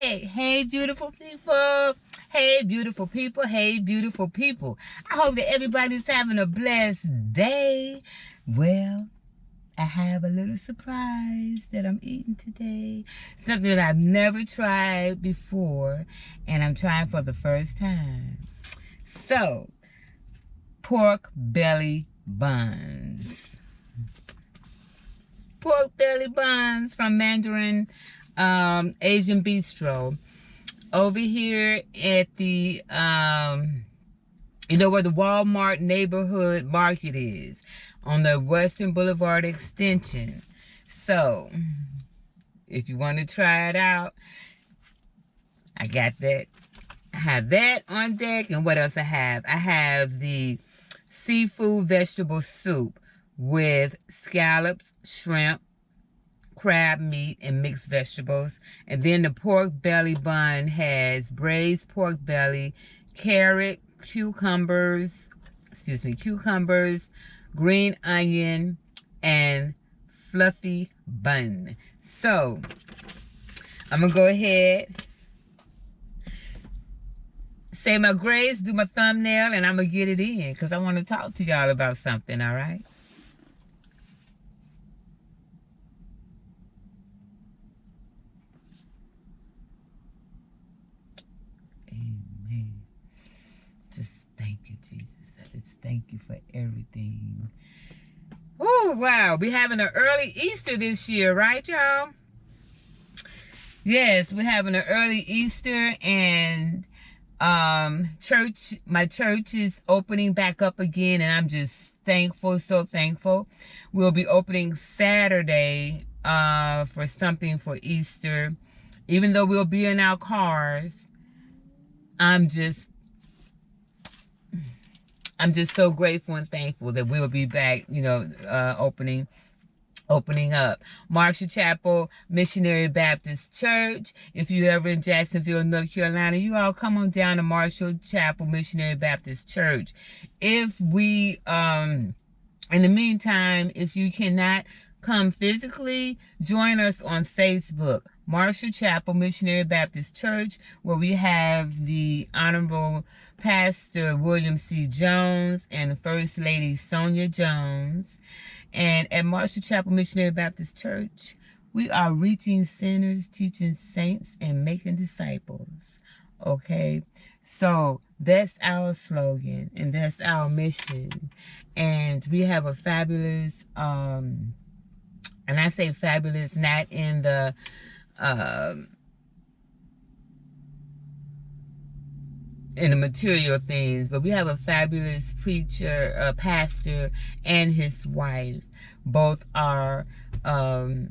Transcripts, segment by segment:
Hey, beautiful people. Hey, beautiful people. Hey, beautiful people. I hope that everybody's having a blessed day. Well, I have a little surprise that I'm eating today. Something that I've never tried before, and I'm trying for the first time. So, pork belly buns. Pork belly buns from Mandarin Asian Bistro. Over here at the, you know where the Walmart neighborhood market is, on the Western Boulevard extension. So, if you want to try it out, I got that. I have that on deck. And what else I have? I have the seafood vegetable soup with scallops, shrimp, crab meat, and mixed vegetables. And then the pork belly bun has braised pork belly, carrot, cucumbers, green onion, and fluffy bun. So I'm gonna go ahead, say my grace, do my thumbnail, and I'm gonna get it in because I want to talk to y'all about something. All right. Amen. Just thank you, Jesus. I just thank you for everything. Oh, wow. We're having an early Easter this year, right, y'all? Yes, we're having an early Easter, and my church is opening back up again, and I'm just thankful, so thankful. We'll be opening Saturday for something for Easter. Even though we'll be in our cars, I'm just so grateful and thankful that we'll be back, you know, opening up. Marshall Chapel Missionary Baptist Church. If you're ever in Jacksonville, North Carolina, you all come on down to Marshall Chapel Missionary Baptist Church. If we, in the meantime, if you cannot come physically, join us on Facebook, Marshall Chapel Missionary Baptist Church, where we have the Honorable Pastor William C. Jones and the First Lady Sonia Jones. And at Marshall Chapel Missionary Baptist Church, we are reaching sinners, teaching saints, and making disciples. Okay? So that's our slogan, and that's our mission. And we have a fabulous, and I say fabulous not in the, material things, but we have a fabulous preacher, pastor, and his wife. Both are a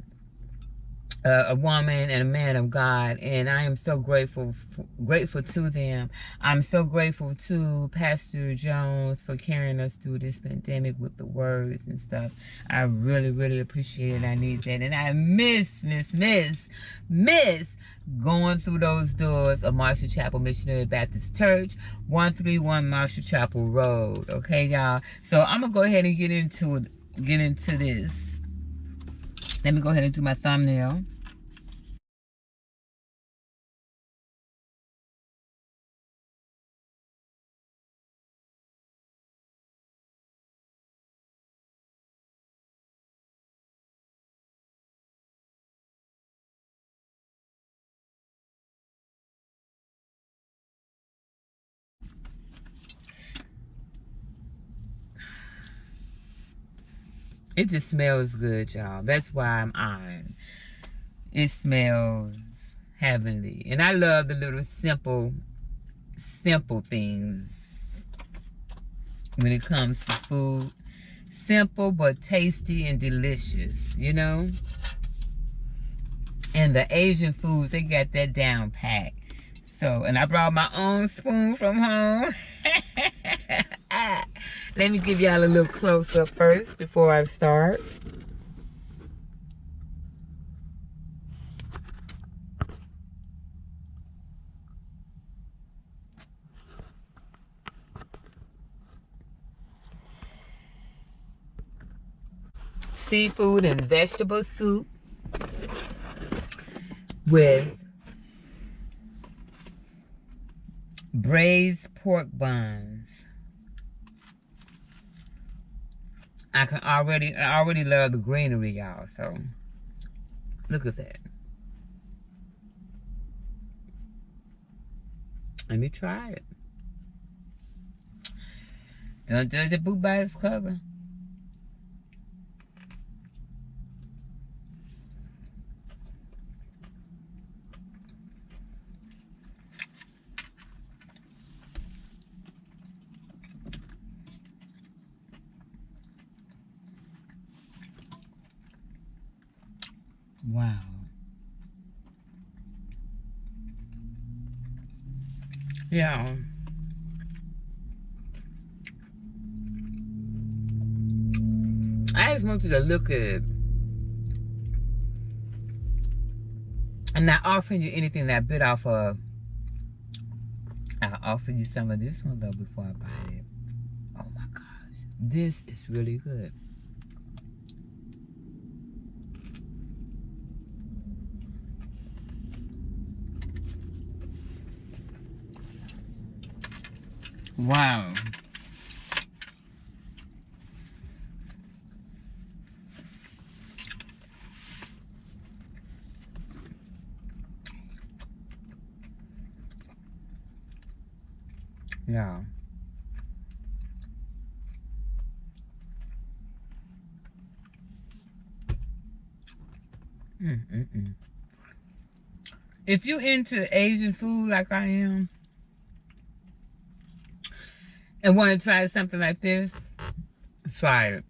woman and a man of God, and I am so grateful to them. I'm so grateful to Pastor Jones for carrying us through this pandemic with the words and stuff. I really, really appreciate it. I need that, and I miss going through those doors of Marshall Chapel Missionary Baptist Church, 131 Marshall Chapel Road. Okay, y'all. So I'm gonna go ahead and get into this. Let me go ahead and do my thumbnail. It just smells good, y'all. That's why I'm on. It smells heavenly. And I love the little simple things when it comes to food. Simple but tasty and delicious, you know? And the Asian foods, they got that down pat. So, and I brought my own spoon from home. Let me give y'all a little close-up first before I start. Seafood and vegetable soup with Braised pork buns. I already love the greenery, y'all. So look at that. Let me try it. Don't judge a book by its cover. Wow. Yeah. I just want you to look at it. I'm not offering you anything that I bit off of. I'll offer you some of this one though before I buy it. Oh my gosh. This is really good. Wow. Yeah. If you into Asian food like I am and want to try something like this, try it.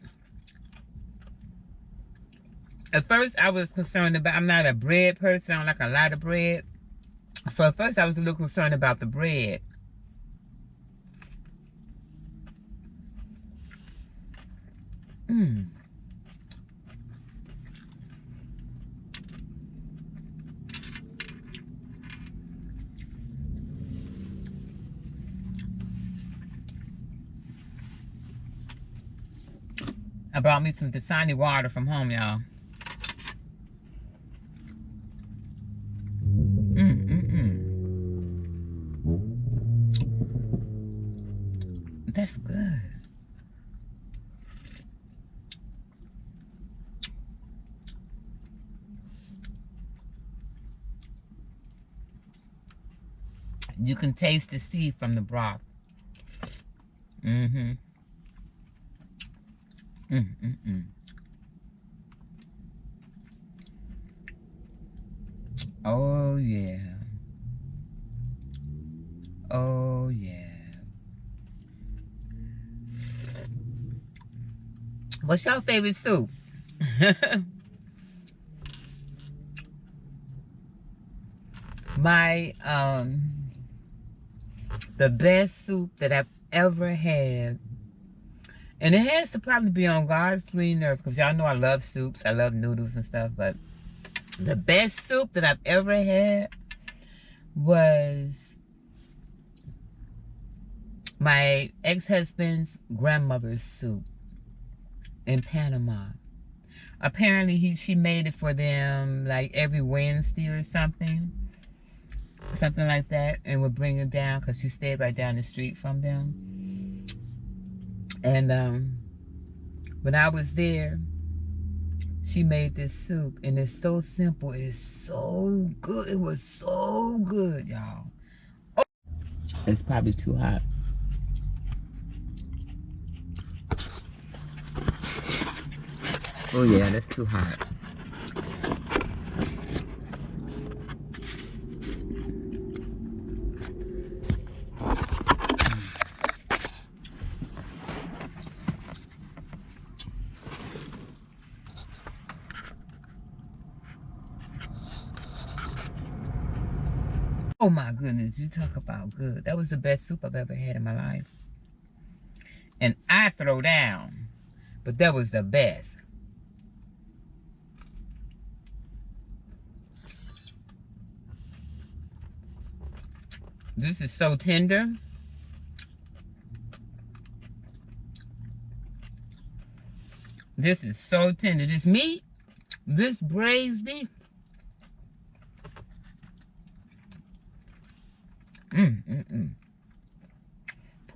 At first, I was concerned about, I'm not a bread person. I don't like a lot of bread. So at first, I was a little concerned about the bread. I brought me some Dasani water from home, y'all. That's good. You can taste the sea from the broth. Oh, yeah. Oh, yeah. What's your favorite soup? My, the best soup that I've ever had, and it has to probably be on God's green earth, because y'all know I love soups. I love noodles and stuff, but the best soup that I've ever had was my ex-husband's grandmother's soup in Panama. Apparently she made it for them like every Wednesday or something like that, and would bring it down because she stayed right down the street from them. And when I was there, she made this soup, and it's so simple. It's so good. It was so good, y'all. Oh, it's probably too hot. Oh yeah, that's too hot. Oh my goodness, you talk about good. That was the best soup I've ever had in my life. And I throw down, but that was the best. This is so tender. This is so tender. This meat, this braised beef.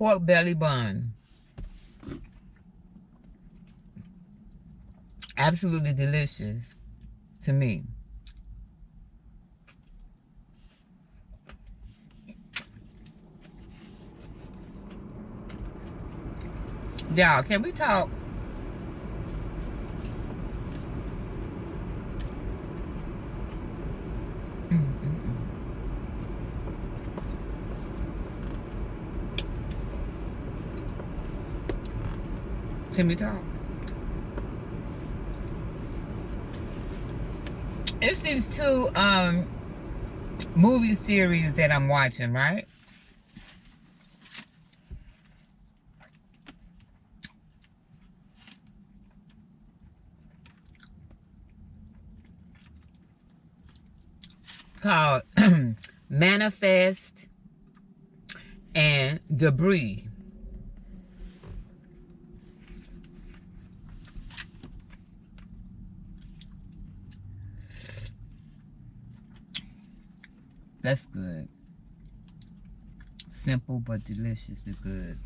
pork belly bun. Absolutely delicious to me. Y'all, can we talk? Can we talk? It's these two movie series that I'm watching, right? Called Manifest and Debris. That's good. Simple but deliciously good.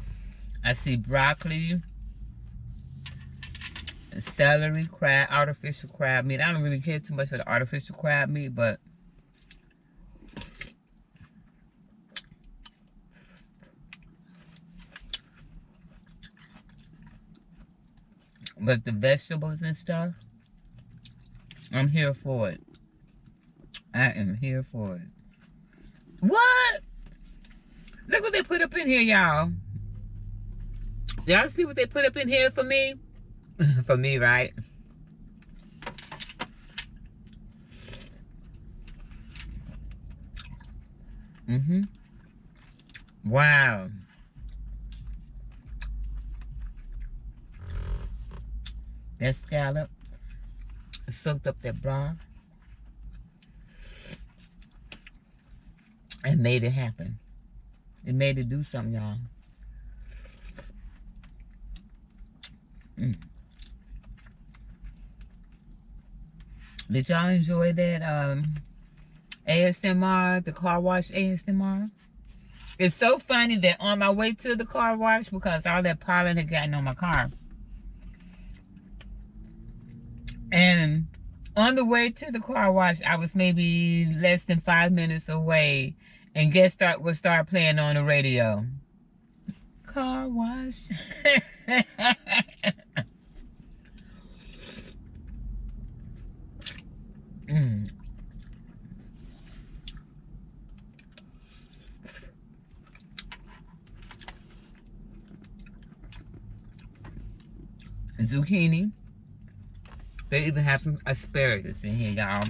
I see broccoli, celery, crab, artificial crab meat. I don't really care too much for the artificial crab meat, but the vegetables and stuff, I'm here for it. I am here for it. What? Look what they put up in here, y'all. Y'all see what they put up in here for me? For me, right? Wow. That scallop soaked up that broth and made it happen. It made it do something, y'all. Did y'all enjoy that ASMR, the car wash ASMR? It's so funny that on my way to the car wash, because all that pollen had gotten on my car, and on the way to the car wash, I was maybe less than 5 minutes away, and guess what started playing on the radio? Car wash. Zucchini. They even have some asparagus in here, y'all.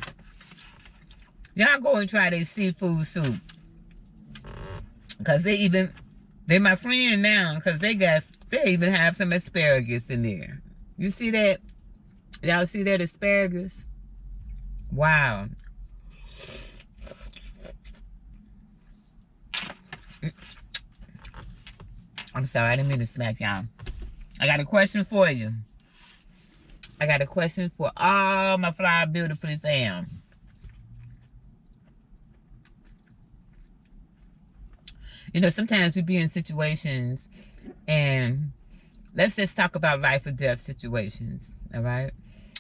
Y'all go and try their seafood soup. Because they my friend now, because they even have some asparagus in there. You see that? Y'all see that asparagus? Wow. I'm sorry, I didn't mean to smack y'all. I got a question for you. I got a question for all my Fly Beautifully fam. You know, sometimes we be in situations, and let's just talk about life or death situations, all right?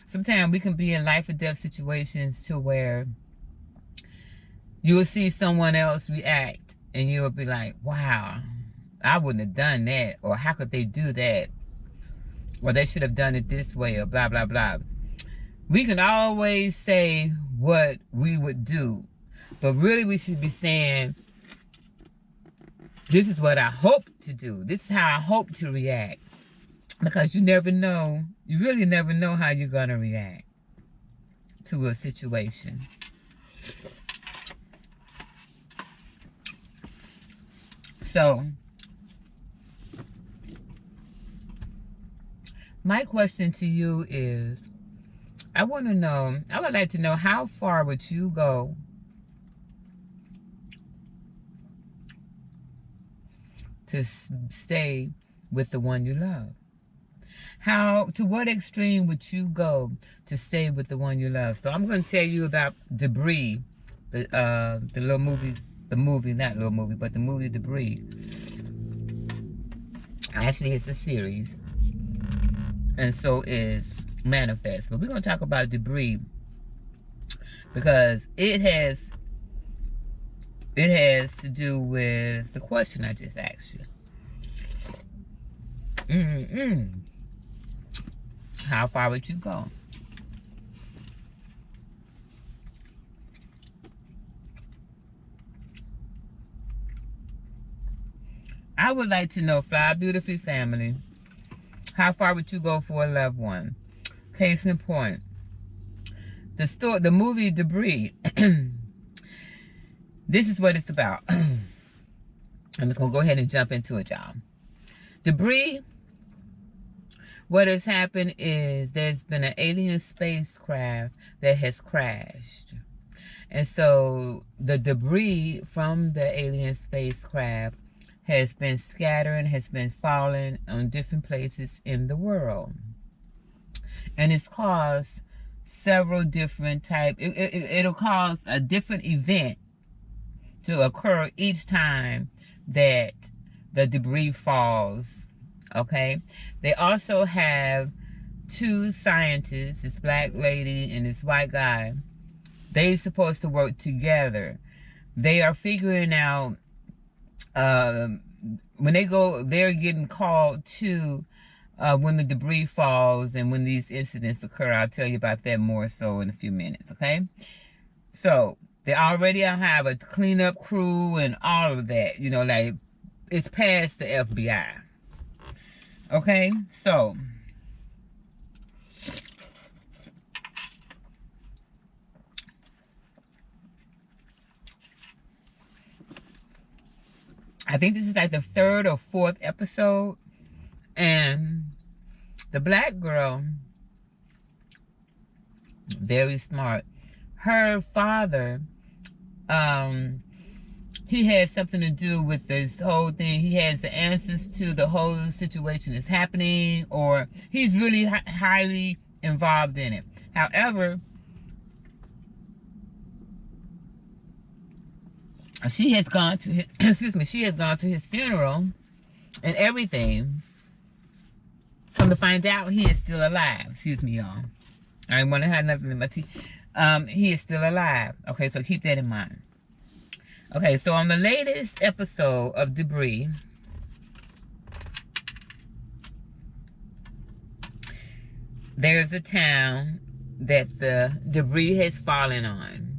Sometimes we can be in life or death situations to where you'll see someone else react, and you'll be like, wow, I wouldn't have done that, or how could they do that? Or they should have done it this way, or blah, blah, blah. We can always say what we would do, but really we should be saying, this is what I hope to do. This is how I hope to react. Because you never know, you really never know how you're going to react to a situation. So, my question to you is, I would like to know, how far would you go to stay with the one you love? To what extreme would you go to stay with the one you love? So I'm going to tell you about Debris, the movie Debris. Actually, it's a series. And so is Manifest. But we're going to talk about debris because it has to do with the question I just asked you. How far would you go? I would like to know, Fly Beautifully family, how far would you go for a loved one? Case in point, the movie Debris. This is what it's about. I'm just gonna go ahead and jump into it, y'all. Debris. What has happened is there's been an alien spacecraft that has crashed. And so the debris from the alien spacecraft has been scattering, has been falling on different places in the world. And it's caused several different types. It'll cause a different event to occur each time that the debris falls. Okay? They also have two scientists, this black lady and this white guy. They're supposed to work together. They are figuring out, when they go, they're getting called to when the debris falls and when these incidents occur. I'll tell you about that more so in a few minutes, okay? So, they already have a cleanup crew and all of that. You know, like, it's past the FBI. Okay? So, I think this is like the 3rd or 4th episode. And the black girl, very smart. Her father, he has something to do with this whole thing. He has the answers to the whole situation that's happening, or he's really highly involved in it. However, she has gone to his, she has gone to his funeral and everything. Come to find out, he is still alive. Excuse me, y'all. I didn't want to have nothing in my teeth. He is still alive. Okay, so keep that in mind. Okay, so on the latest episode of Debris, there's a town that the debris has fallen on.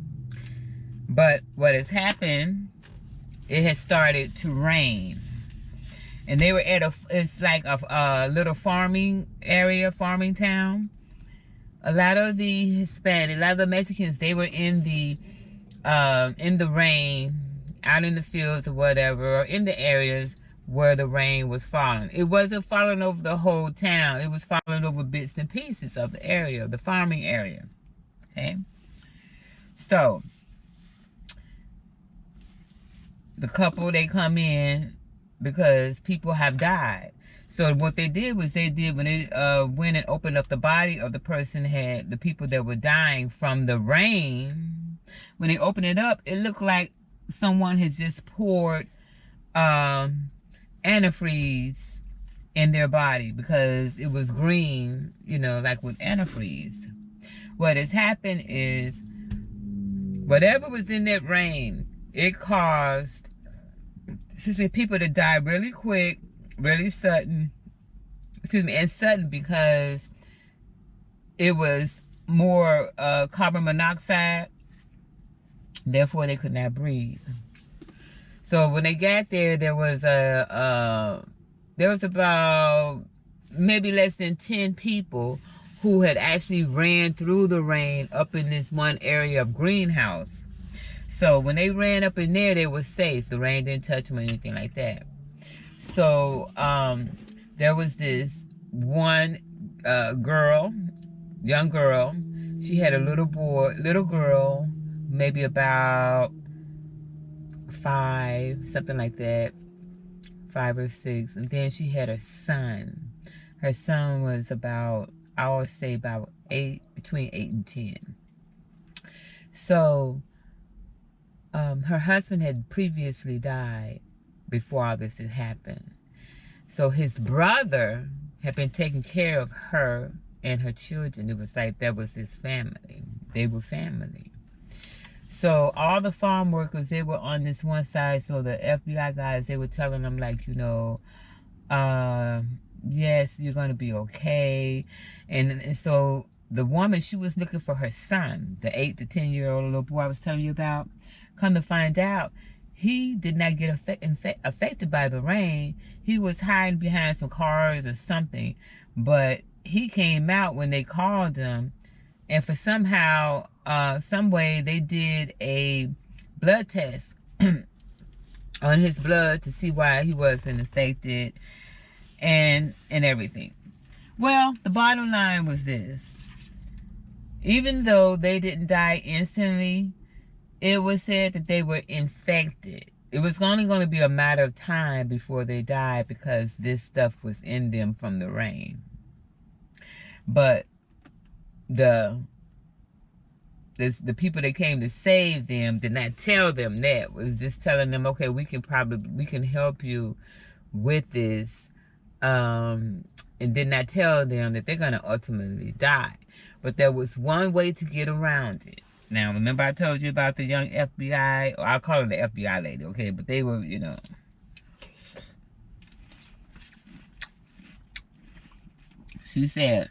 But what has happened, it has started to rain. And they were at it's like a little farming area, farming town. A lot of the Hispanic, a lot of the Mexicans, they were in the rain, out in the fields or whatever, or in the areas where the rain was falling. It wasn't falling over the whole town. It was falling over bits and pieces of the area, the farming area. Okay? So, the couple, they come in because people have died. So what they did was when they went and opened up the body of the person, had the people that were dying from the rain, when they opened it up, it looked like someone had just poured antifreeze in their body because it was green, you know, like with antifreeze. What has happened is whatever was in that rain, it caused people to die really quick, really sudden. And sudden because it was more carbon monoxide. Therefore, they could not breathe. So when they got there, there was about maybe less than 10 people who had actually ran through the rain up in this one area of greenhouse. So when they ran up in there, they were safe. The rain didn't touch them or anything like that. So there was this one young girl. She had a little girl, maybe about 5, something like that, 5 or 6. And then she had a son. Her son was about, I would say about 8, between 8 and 10. So her husband had previously died before all this had happened. So his brother had been taking care of her and her children. It was like that was his family. They were family. So all the farm workers, they were on this one side. So the FBI guys, they were telling them like, you know, yes, you're going to be okay. And so the woman, she was looking for her son, the 8 to 10-year-old little boy I was telling you about. Come to find out, he did not get affected by the rain. He was hiding behind some cars or something. But he came out when they called him. And for somehow, some way, they did a blood test on his blood to see why he wasn't affected and everything. Well, the bottom line was this. Even though they didn't die instantly, it was said that they were infected. It was only going to be a matter of time before they died because this stuff was in them from the rain. But the people that came to save them did not tell them that. Was just telling them, okay, we can help you with this, and did not tell them that they're gonna ultimately die. But there was one way to get around it. Now, remember I told you about the young FBI, or I'll call her the FBI lady, okay? But they were, you know. She said,